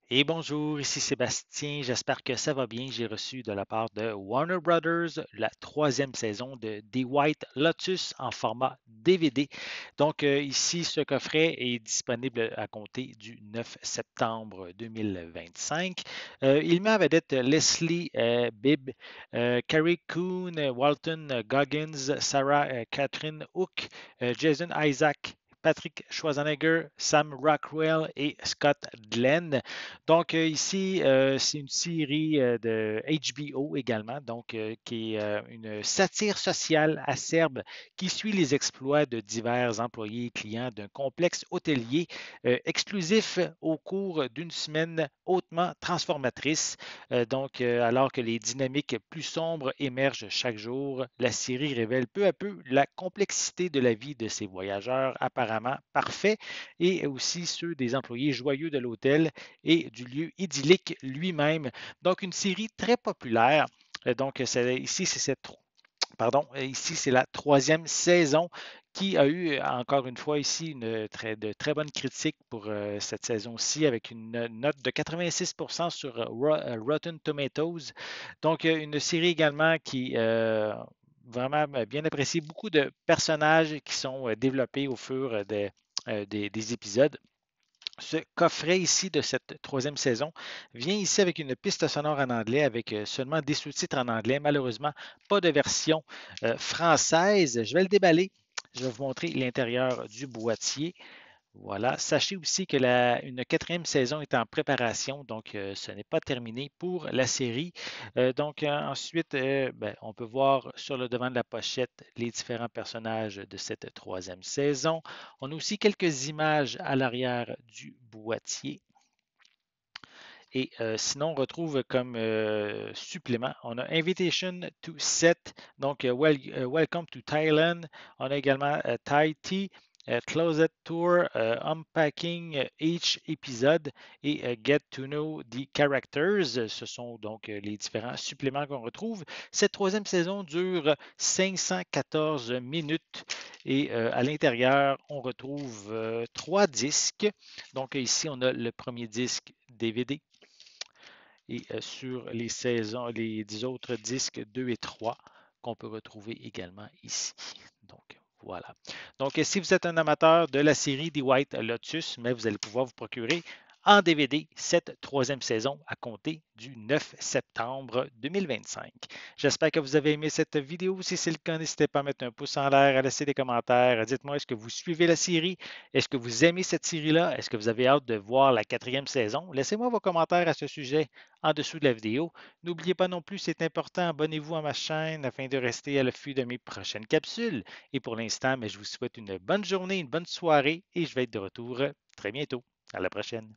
Et bonjour, ici Sébastien, j'espère que ça va bien. J'ai reçu de la part de Warner Brothers la troisième saison de The White Lotus en format DVD. Donc ici, ce coffret est disponible à compter du 9 septembre 2025. Il met à vedette Leslie Bibb, Carrie Coon, Walton Goggins, Sarah Catherine Hook, Jason Isaac, Patrick Schwarzenegger, Sam Rockwell et Scott Glenn. Donc ici, c'est une série de HBO également, donc qui est une satire sociale acerbe qui suit les exploits de divers employés et clients d'un complexe hôtelier exclusif au cours d'une semaine hautement transformatrice. Alors que les dynamiques plus sombres émergent chaque jour, la série révèle peu à peu la complexité de la vie de ces voyageurs apparemment parfaits et aussi ceux des employés joyeux de l'hôtel et du lieu idyllique lui-même. Donc, une série très populaire. Ici, ici, c'est la troisième saison qui a eu, encore une fois, ici, de très bonnes critiques pour cette saison-ci, avec une note de 86% sur Rotten Tomatoes. Donc, une série également qui vraiment bien appréciée. Beaucoup de personnages qui sont développés au fur des épisodes. Ce coffret ici de cette troisième saison vient ici avec une piste sonore en anglais avec seulement des sous-titres en anglais. Malheureusement, pas de version française. Je vais le déballer. Je vais vous montrer l'intérieur du boîtier. Voilà. Sachez aussi que une quatrième saison est en préparation, donc ce n'est pas terminé pour la série. Ensuite, on peut voir sur le devant de la pochette les différents personnages de cette troisième saison. On a aussi quelques images à l'arrière du boîtier. Et sinon, on retrouve comme supplément, on a Invitation to Set, donc Welcome to Thailand. On a également Thai Tea, Closet Tour, Unpacking each épisode et Get to Know the Characters. Ce sont donc les différents suppléments qu'on retrouve. Cette troisième saison dure 514 minutes et à l'intérieur, on retrouve trois disques. Donc ici, on a le premier disque DVD et sur les saisons, les 10 autres disques 2 et 3 qu'on peut retrouver également ici. Donc, voilà. Donc, si vous êtes un amateur de la série The White Lotus, mais vous allez pouvoir vous procurer en DVD cette troisième saison à compter du 9 septembre 2025. J'espère que vous avez aimé cette vidéo. Si c'est le cas, n'hésitez pas à mettre un pouce en l'air, à laisser des commentaires. Dites-moi, est-ce que vous suivez la série? Est-ce que vous aimez cette série-là? Est-ce que vous avez hâte de voir la quatrième saison? Laissez-moi vos commentaires à ce sujet en dessous de la vidéo. N'oubliez pas non plus, c'est important, abonnez-vous à ma chaîne afin de rester à l'affût de mes prochaines capsules. Et pour l'instant, je vous souhaite une bonne journée, une bonne soirée et je vais être de retour très bientôt. À la prochaine.